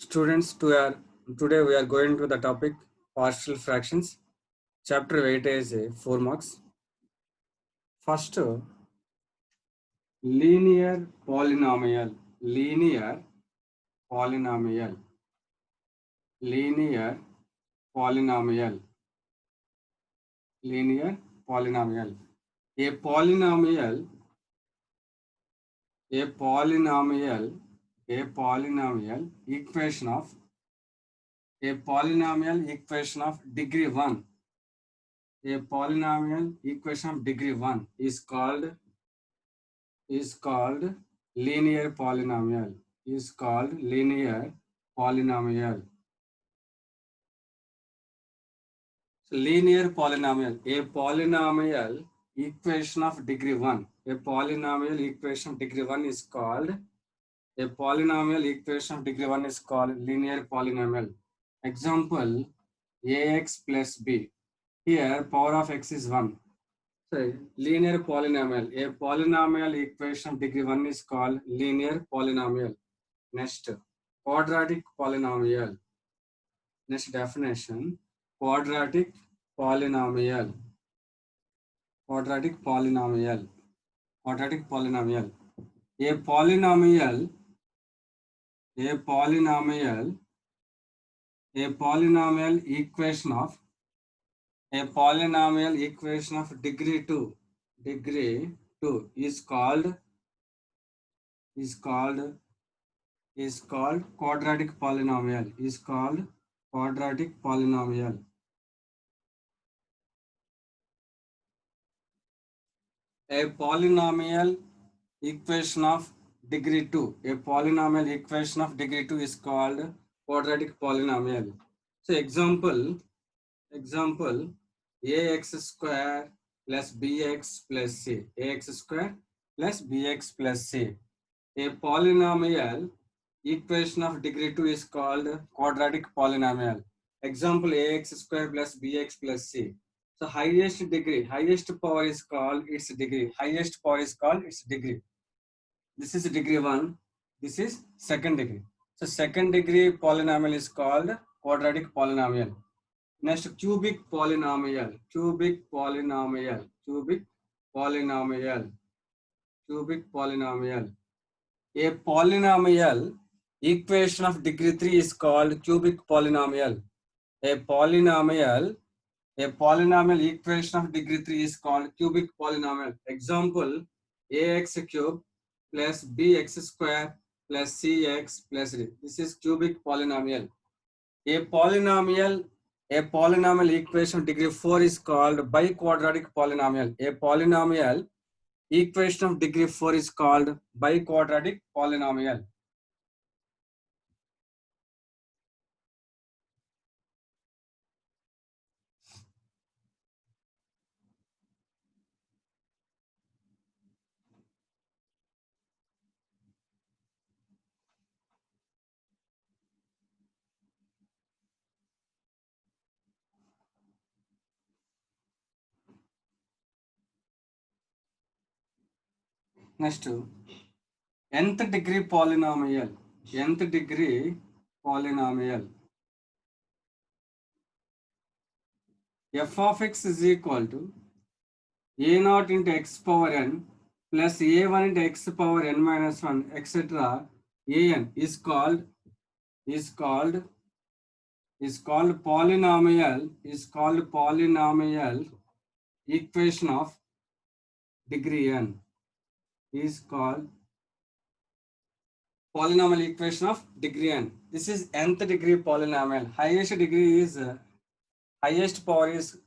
Students, today we are going to the topic partial fractions. Chapter weight is 4 marks. First, linear polynomial. Linear polynomial. Linear polynomial. Linear polynomial. A polynomial. A polynomial. A polynomial equation of. A polynomial equation of degree 1. A polynomial equation of degree 1 is called linear polynomial. Is called linear polynomial. So linear polynomial. A polynomial equation of degree 1. A polynomial equation of degree 1 is called linear polynomial. Example, ax plus b. Here power of x is 1. So linear polynomial. A polynomial equation of degree 1 is called linear polynomial. Next, quadratic polynomial. Next definition, quadratic polynomial. Quadratic polynomial. Quadratic polynomial. A polynomial equation of degree 2 is called quadratic polynomial. Is called quadratic polynomial. A polynomial equation of degree 2. A polynomial equation of degree 2 is called quadratic polynomial. So example ax square plus bx plus c. Ax square plus bx plus c. A polynomial equation of degree 2 is called quadratic polynomial. Example, ax square plus bx plus c. So highest power is called its degree. Highest power is called its degree. This is degree 1. This is second degree. So second degree polynomial is called quadratic polynomial. Next, cubic polynomial. Cubic polynomial. A polynomial equation of degree 3 is called cubic polynomial. A polynomial equation of degree 3 is called cubic polynomial. Example, ax cube plus bx square plus cx plus d. This is cubic polynomial. A polynomial equation of degree 4 is called biquadratic polynomial. A polynomial equation of degree 4 is called biquadratic polynomial. Next, nth degree polynomial. F of x is equal to a0 into x power n plus a1 into x power n minus 1 etc. an is called polynomial equation of degree n. Is called polynomial equation of degree n. This is nth degree polynomial. Highest degree is highest power is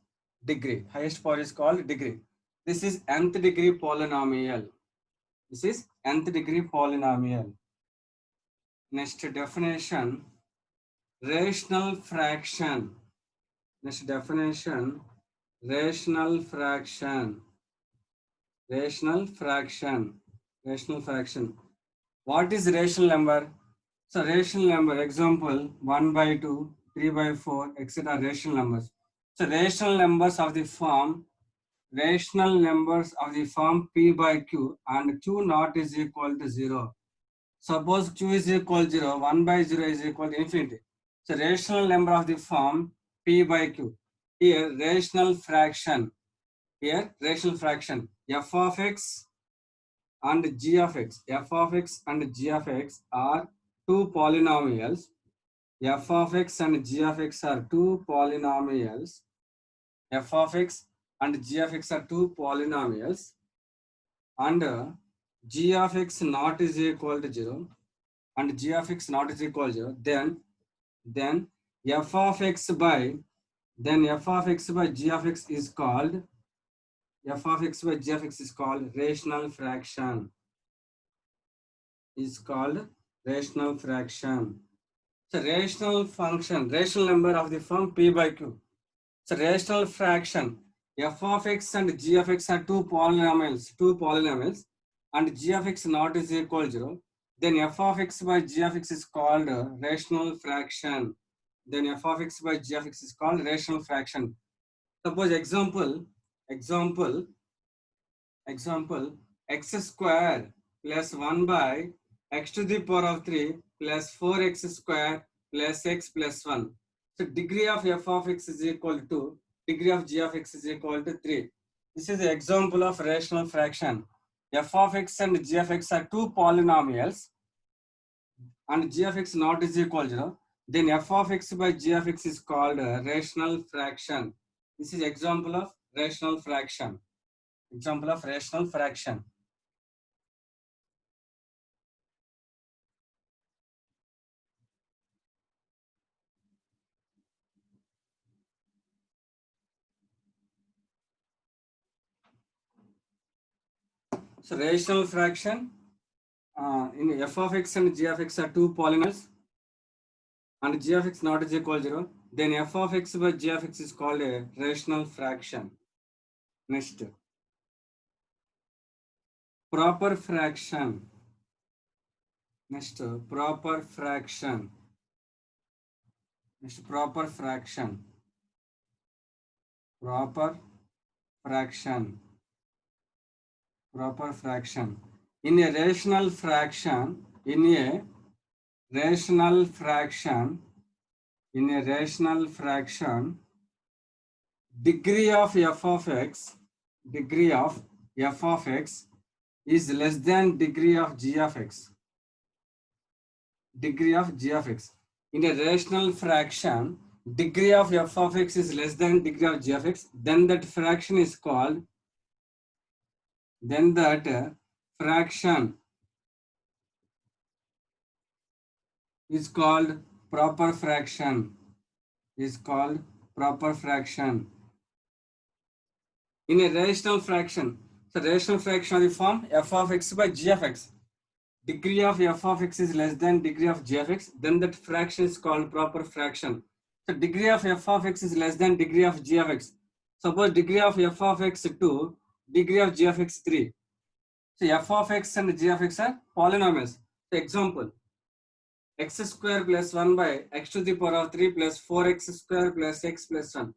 degree. Highest power is called degree. This is nth degree polynomial. Next definition, rational fraction. Rational fraction. What is rational number? So rational number, example 1 by 2, 3 by 4, etc. Rational numbers. So rational numbers of the form P by Q and Q not is equal to 0. Suppose q is equal 0, 1 by 0 is equal to infinity. So rational number of the form p by q. Here rational fraction. Here rational fraction f of x and g of x. F of x and g of x are two polynomials. F of x and g of x are two polynomials. F of x and g of x are two polynomials. And g of x not is equal to 0 and g of x not is equal to 0, then f of x by g of x is called rational fraction. So rational function, rational number of the form p by q. So rational fraction f of x and g of x are two polynomials, and g of x not is equal to 0. Then f of x by g of x is called rational fraction. Suppose example x square plus 1 by x to the power of 3 plus 4x square plus x plus 1. So degree of f of x is equal to 2, degree of g of x is equal to 3. This is the example of rational fraction. F of x and g of x are two polynomials and g of x not is equal to 0. Then f of x by g of x is called a rational fraction. This is example of rational fraction. So rational fraction in f of x and g of x are two polynomials and g of x not is equal to 0. Then f of x by g of x is called a rational fraction. Next, proper fraction. Proper fraction. In a rational fraction, degree of f of x is less than degree of g of x. In a rational fraction, degree of f of x is less than degree of g of x, then that fraction is called proper fraction. In a rational fraction, so rational fraction of the form f of x by g of x. Degree of f of x is less than degree of g of x, then that fraction is called proper fraction. So degree of f of x is less than degree of g of x. Suppose degree of f of x 2, degree of g of x 3. So f of x and g of x are polynomials. So example, x square plus 1 by x to the power of 3 plus 4x square plus x plus 1.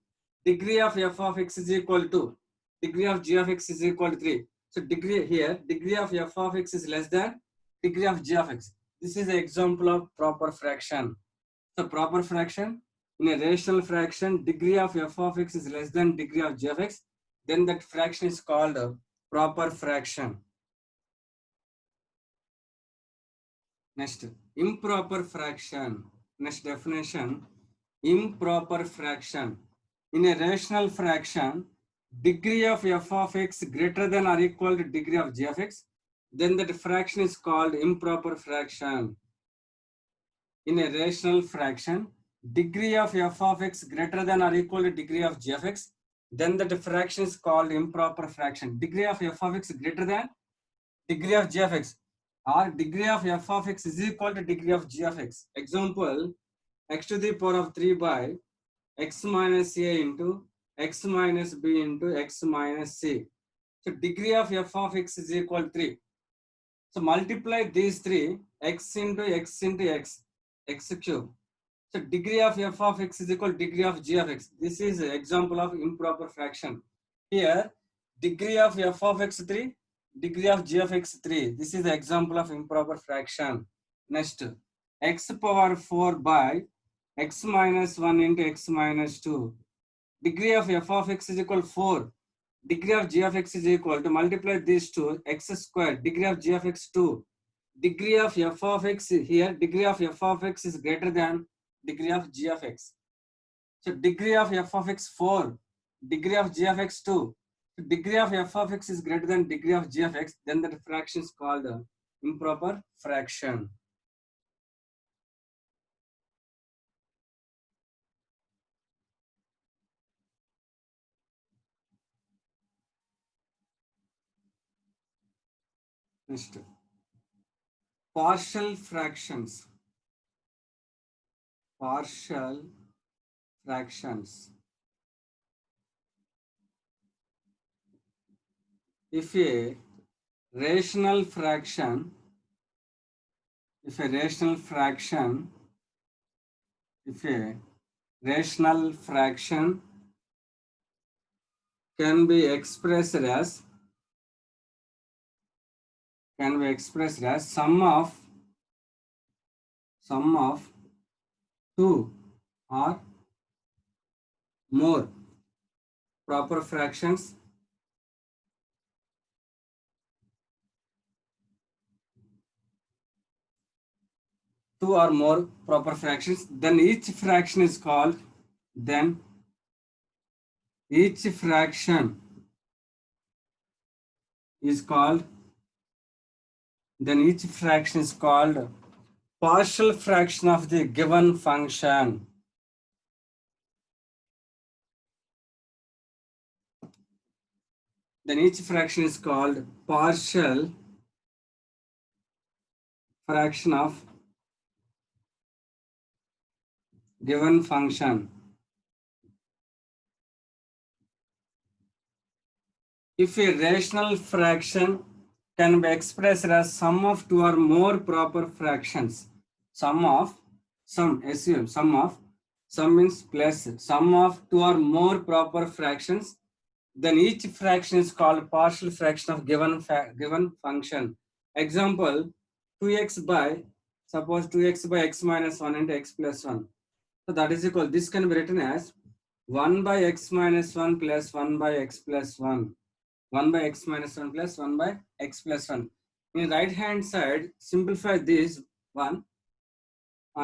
Degree of f of x is equal to degree of g of x is equal to 3. So degree of f of x is less than degree of g of x. This is an example of proper fraction. So proper fraction, in a rational fraction, degree of f of x is less than degree of g of x, then that fraction is called a proper fraction. Next, improper fraction. Next definition, improper fraction. In a rational fraction, degree of f of x greater than or equal to degree of g of x, then that fraction is called improper fraction. In a rational fraction, degree of f of x greater than or equal to degree of g of x, then that fraction is called improper fraction. Degree of f of x greater than degree of g of x, or degree of f of x is equal to degree of g of x. Example, x to the power of 3 by x minus a into x minus b into x minus c. So degree of f of x is equal to 3. So multiply these three, x into x into x, x cube. So degree of f of x is equal to degree of g of x. This is an example of improper fraction. Here, degree of f of x 3, degree of g of x 3. This is the example of improper fraction. Next, x power 4 by x minus 1 into x minus 2. Degree of f of x is equal to 4. Degree of g of x is equal to multiply these two, x squared. Degree of g of x 2. Degree of f of x here, degree of f of x is greater than degree of g of x. So degree of f of x 4, degree of g of x 2. So degree of f of x is greater than degree of g of x, then the fraction is called improper fraction. Next, partial fractions. Partial fractions. If a rational fraction, if a rational fraction, if a rational fraction can be expressed as sum of two or more proper fractions, two or more proper fractions, then each fraction is called, then each fraction is called, then each fraction is called partial fraction of the given function. Then each fraction is called partial fraction of given function. If a rational fraction can be expressed as sum of two or more proper fractions, sum means plus sum of two or more proper fractions, then each fraction is called partial fraction of given function. Example, 2x by, suppose 2x by x minus 1 into x plus 1. So that is equal, this can be written as 1 by x minus 1 plus 1 by x plus 1. 1 by x minus 1 plus 1 by x plus 1. In right hand side, simplify this one.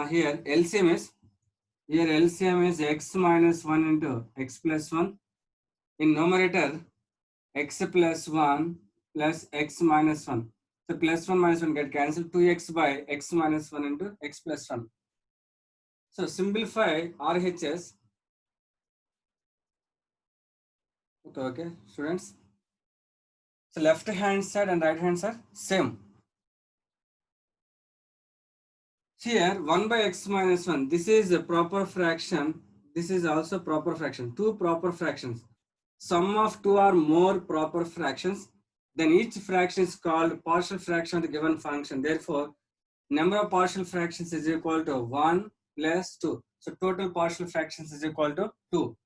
Here LCM is x minus 1 into x plus 1. In numerator, x plus 1 plus x minus 1. So plus 1 minus 1 get cancelled. 2x by x minus 1 into x plus 1. So simplify RHS. Okay, students. So left hand side and right hand side same. Here 1 by x minus 1, this is a proper fraction, this is also proper fraction, two proper fractions. Sum of two or more proper fractions, then each fraction is called partial fraction of the given function. Therefore, number of partial fractions is equal to 1 plus 2. So total partial fractions is equal to 2.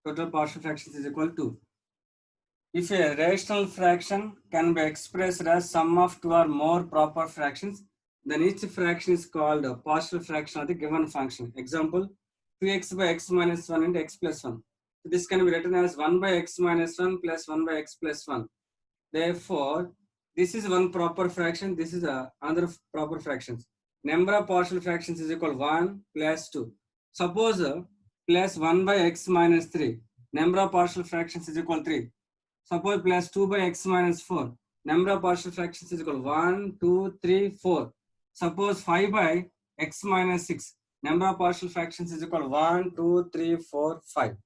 Total partial fractions is equal to 2. If a rational fraction can be expressed as sum of two or more proper fractions, then each fraction is called a partial fraction of the given function. Example, 2x by x minus 1 into x plus 1. So this can be written as 1 by x minus 1 plus 1 by x plus 1. Therefore, this is one proper fraction, this is another proper fractions. Number of partial fractions is equal 1 plus 2. Suppose plus 1 by x minus 3. Number of partial fractions is equal 3. Suppose plus 2 by x minus 4. Number of partial fractions is equal 1, 2, 3, 4. Suppose 5 by x minus 6. Number of partial fractions is equal 1, 2, 3, 4, 5.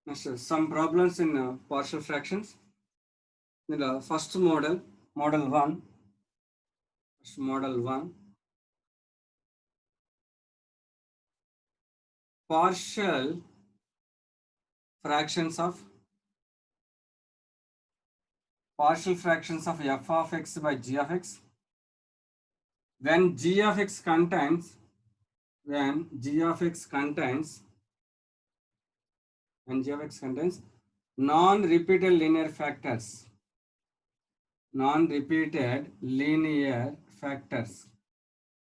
Next, some problems in partial fractions. In the first model 1. First model 1. Partial fractions of f of x by g of x. When g of x contains when g of x contains non-repeated linear factors. Non-repeated linear factors.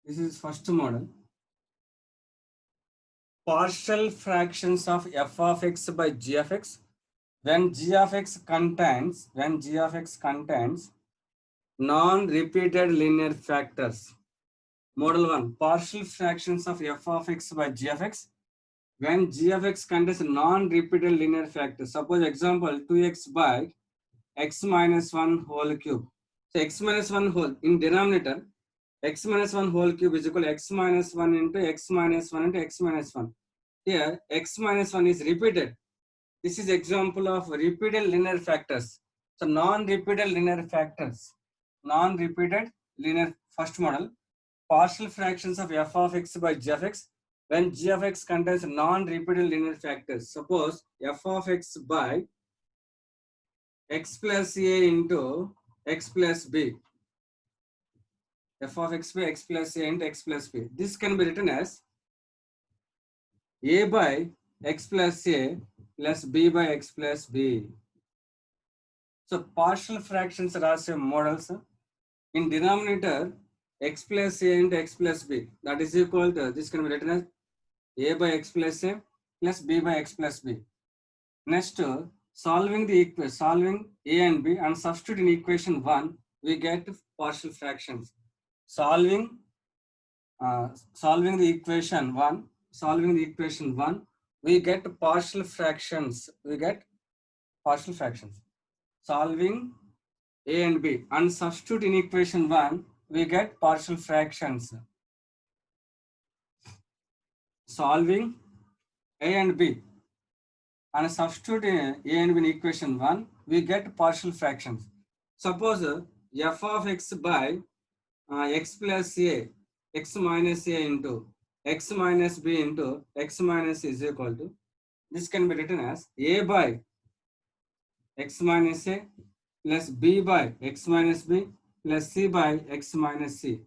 This is first model. Partial fractions of f of x by g of x when g of x contains non-repeated linear factors. Model 1, partial fractions of f of x by g of x when g of x contains non-repeated linear factors. Suppose example 2x by x minus 1 whole cube. So x minus 1 whole in denominator, x minus 1 whole cube is equal to x minus 1 into x minus 1 into x minus 1. Here x minus 1 is repeated. This is example of repeated linear factors. So non-repeated linear factors. Non-repeated linear first model. Partial fractions of f of x by g of x when g of x contains non-repeated linear factors. Suppose f of x by x plus a into x plus b. F of x by x plus a into x plus b. This can be written as a by x plus a plus b by x plus b. So partial fractions are models. In denominator, x plus a into x plus b. That is equal to, this can be written as a by x plus a plus b by x plus b. Next, solving a and b and substitute in equation 1, we get partial fractions. Solving the equation 1, we get partial fractions. Solving a and b and substitute in equation 1, we get partial fractions. Solving a and b and substitute a and b in equation 1, we get partial fractions. Suppose f of x by x plus a, x minus a into x minus b into x minus c is equal to, this can be written as a by x minus a plus b by x minus b plus c by x minus c.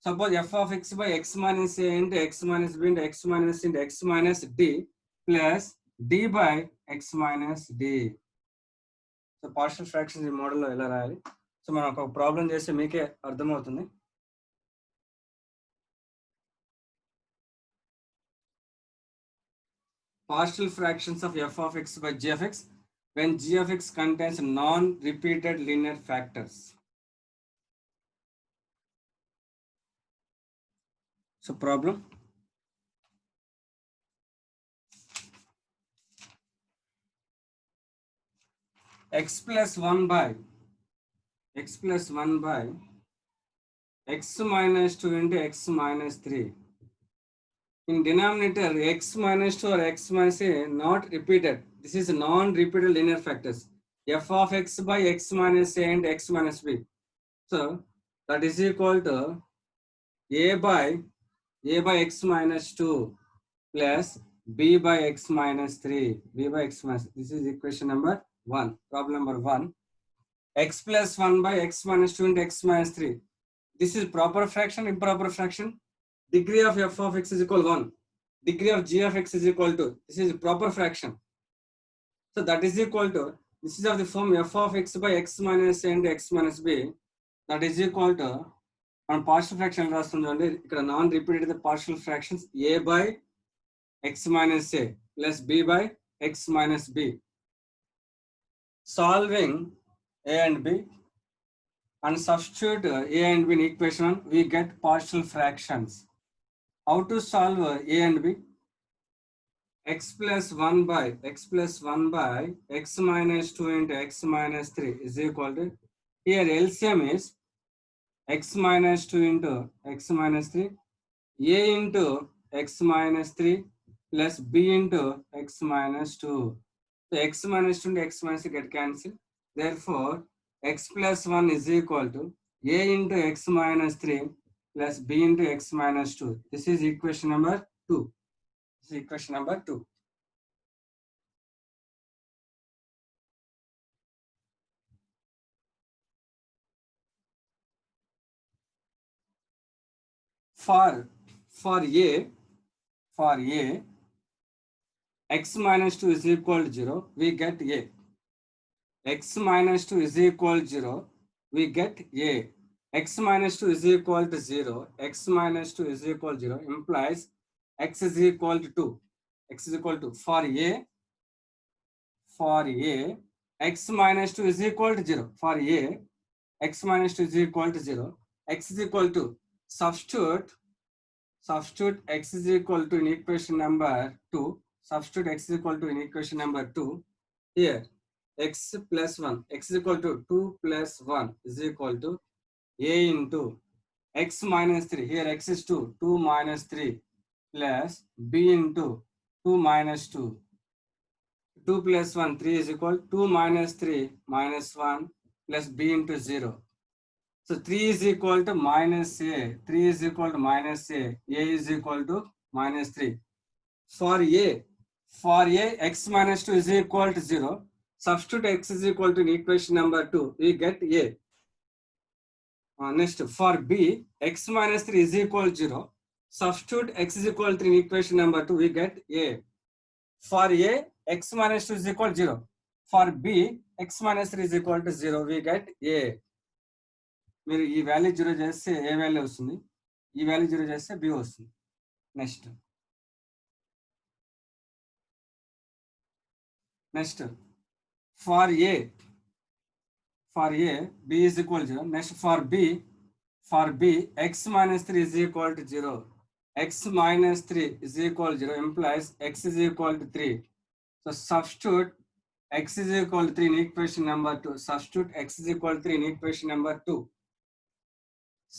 Suppose f of x by x minus a into x minus b into x minus c into x minus d plus d by x minus d. So partial fractions in model lo ela rayali. So మనం ఒక problem చేస్తే మీకే అర్థమవుతుంది. Partial fractions of f of x by g of x when g of x contains non-repeated linear factors. So problem. X plus 1 by x minus 2 into x minus 3. In denominator, x minus 2 or x minus a not repeated. This is non-repeated linear factors. F of x by x minus a and x minus b. So that is equal to a by x minus 2 plus b by x minus 3. B by x minus. This is equation number 1. Problem number 1. X plus 1 by x minus 2 into x minus 3. This is proper fraction, improper fraction. Degree of f of x is equal to 1. Degree of g of x is equal to, this is proper fraction. So that is equal to, this is of the form f of x by x minus a and x minus b. That is equal to, on partial fraction రాస్తుందండి ఇక్కడ non repeated partial fractions a by x minus a plus b by x minus b. Solving a and b and substitute a and b in equation 1, we get partial fractions. How to solve a and b? X plus 1 by x minus 2 into x minus 3 is equal to, here LCM is x minus 2 into x minus 3, a into x minus 3 plus b into x minus 2. So x minus 2 into x minus 3 get cancelled. Therefore, x plus 1 is equal to a into x minus 3 plus b into x minus 2. This is equation number 2. This is equation number 2. For A, x minus 2 is equal to 0, we get A. X minus 2 is equal to 0, we get A. X minus 2 is equal to 0, x minus 2 is equal to 0 implies x is equal to 2. X is equal to, for A, x minus 2 is equal to 0. For A, x minus 2 is equal to 0. X is equal to, substitute x is equal to in equation number 2. Substitute x is equal to in equation number 2. Here, x plus 1, x is equal to 2 plus 1 is equal to A into x minus 3. Here x is 2, 2 minus 3 plus B into 2 minus 2. 2 plus 1, 3 is equal to 2 minus 3 minus 1 plus B into 0. So 3 is equal to minus A. 3 is equal to minus A. A is equal to minus 3. For A, x minus 2 is equal to 0. Substitute x is equal to in equation number 2. We get A. Next, for B, x minus 3 is equal to 0. Substitute x is equal to in equation number 2. We get A. For A, x minus 2 is equal to 0. For B, x minus 3 is equal to 0. We get A. మీరు ఈ value 0 చేస్తే ఏ value వస్తుంది, ఈ value 0 చేస్తే b వస్తుంది. Next for a b is equal 0. Next for b x minus 3 is equal to 0. x minus 3 is equal to 0 implies x is equal to 3. So substitute x is equal to 3 in equation number 2. Substitute x is equal to 3 in equation number 2.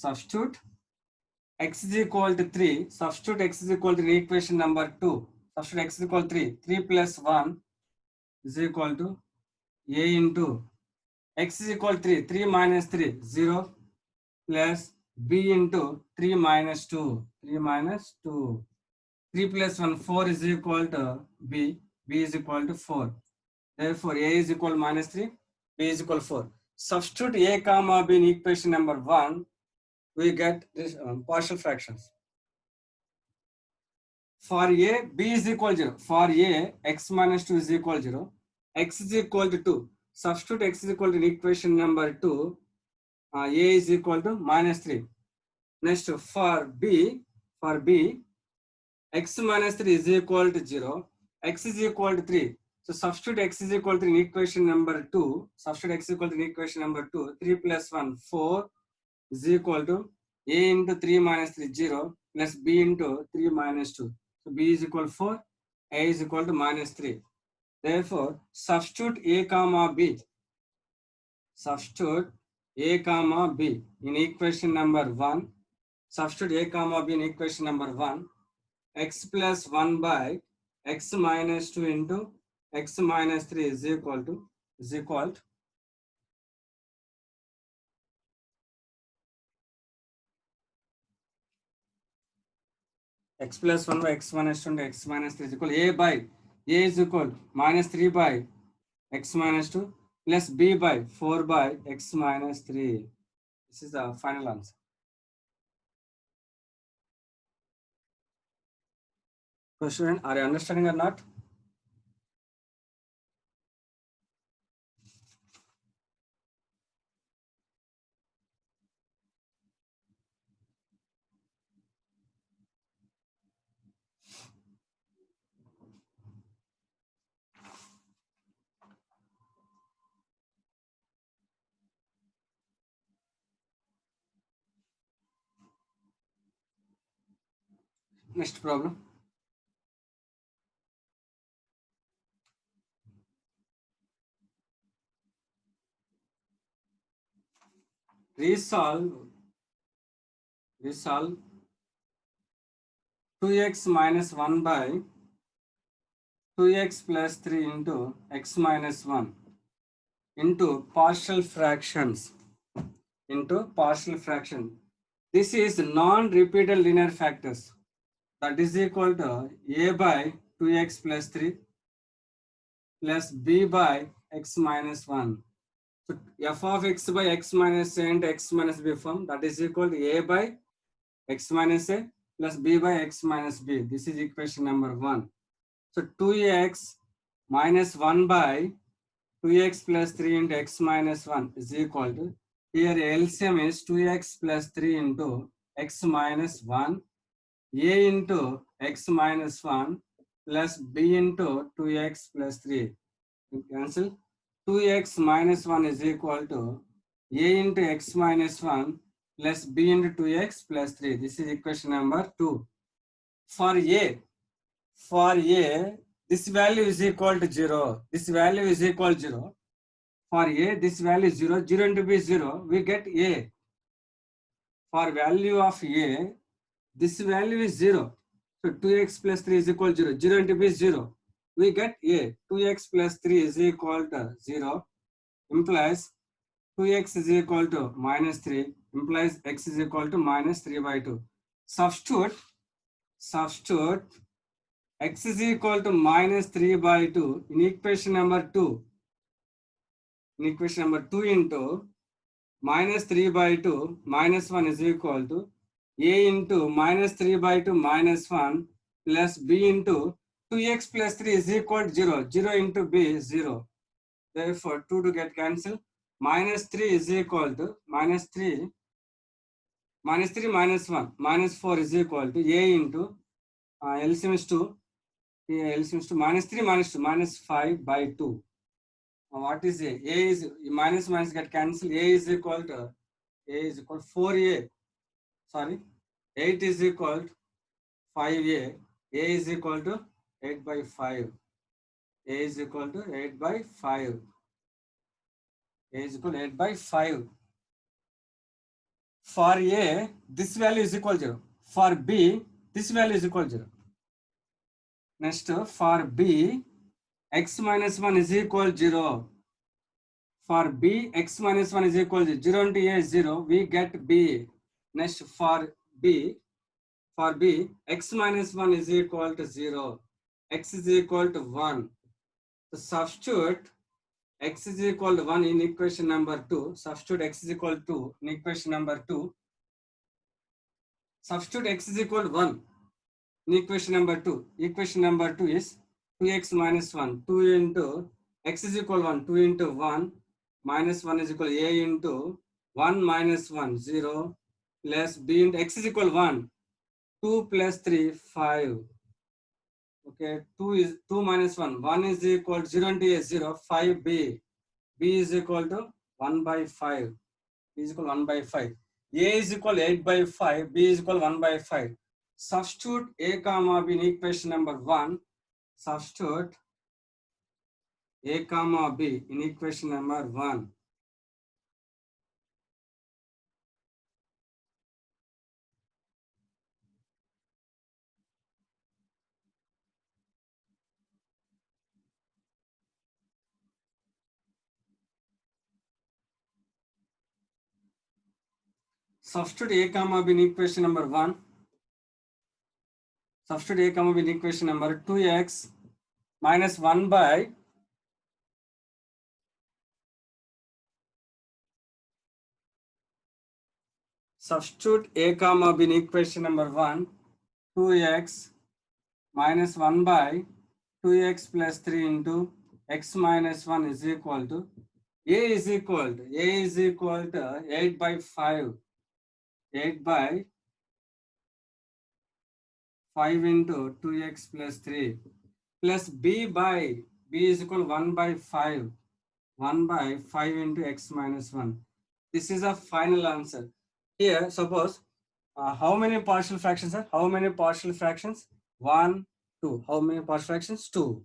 Substitute x is equal to 3. Substitute x is equal to in equation number 2. Substitute x is equal to 3. 3 plus 1 is equal to A into x is equal to 3. 3 minus 3, 0 plus B into 3 minus 2. 3 minus 2. 3 plus 1, 4 is equal to B. B is equal to 4. Therefore, A is equal to minus 3. B is equal to 4. Substitute A comma B in equation number 1. We get this partial fractions. For A, B is equal to 0. For A, x minus 2 is equal to 0. X is equal to 2. Substitute x is equal to in equation number 2. A is equal to minus 3. Next, for B, x minus 3 is equal to 0. X is equal to 3. So substitute x is equal to in equation number 2. Substitute x is equal to in equation number 2. 3 plus 1, 4 is equal to A into 3 minus 3, 0 plus B into 3 minus 2. So B is equal to 4. A is equal to minus 3. Therefore, substitute A comma B. Substitute A comma B in equation number 1. Substitute A comma B in equation number 1. X plus 1 by x minus 2 into x minus 3 is equal to x plus 1 by x minus 2 into x minus 3 is equal to A is equal to minus 3 by x minus 2 plus B by 4 by x minus 3. This is the final answer. So student, are you understanding or not? Next problem. Resolve 2x minus 1 by 2x plus 3 into x minus 1 into partial fractions. This is non-repeated linear factors. That is equal to A by 2x plus 3 plus B by x minus 1. So f of x by x minus a into x minus b form, that is equal to A by x minus a plus B by x minus b. This is equation number 1. So 2x minus 1 by 2x plus 3 into x minus 1 is equal to, here LCM is 2x plus 3 into x minus 1, a into x minus 1 plus b into 2x plus 3. Cancel. 2x minus 1 is equal to a into x minus 1 plus b into 2x plus 3. This is equation number 2. For a, this value is equal to 0. This value is equal to 0. For a, this value is 0. 0 into b is 0. We get a. For value of a, this value is 0. So 2x plus 3 is equal to 0. 0 into b is 0. We get a. 2x plus 3 is equal to 0. Implies 2x is equal to minus 3. Implies x is equal to minus 3 by 2. Substitute x is equal to minus 3 by 2 in equation number 2. In equation number 2 into minus 3 by 2 minus 1 is equal to a into minus 3 by 2 minus 1 plus b into 2x plus 3 is equal to 0. 0 into b is 0. Therefore, 2 to get cancelled. Minus 3 is equal to minus 3 minus 1 minus 4 is equal to a into LCM is 2. Here LCM is 2 minus 3 minus 2 minus 5 by 2. What is a? A is minus minus get cancelled. A is equal to 4a. Sorry, 8 is equal to 5a. A is equal to 8 by 5. A is equal to 8 by 5. A is equal to 8 by 5. For a, this value is equal to 0. For b, this value is equal to 0. Next, for b, x minus 1 is equal to 0. For b, x minus 1 is equal to 0 into a is 0. We get b. Next, for b, x minus 1 is equal to 0. X is equal to 1. So substitute x is equal to 1 in equation number 2. Substitute x is equal to 2 in equation number 2. Substitute x is equal to 1 in equation number 2. Equation number 2 is 2x minus 1. 2 into x is equal to 1. 2 into 1 minus 1 is equal to a into 1 minus 1, 0 plus b into x is equal to 1. 2 plus 3, 5. Okay, 2 minus 1. 1 is equal to 0 into a 0. 5b. B is equal to 1 by 5. B is equal to 1 by 5. A is equal to 8 by 5. B is equal to 1 by 5. Substitute a comma b in equation number 1. Substitute a comma b in equation number 1. Substitute a comma b in equation number 1. Substitute a comma b in equation number 2x minus 1 by substitute a comma b in equation number 1. 2x minus 1 by 2x plus 3 into x minus 1 is equal to a is equal to 8 by 5. 8 by 5 into 2x plus 3 plus b is equal to 1 by 5. 1 by 5 into x minus 1. This is a final answer. Here, suppose how many partial fractions are? How many partial fractions? 1, 2. How many partial fractions? 2.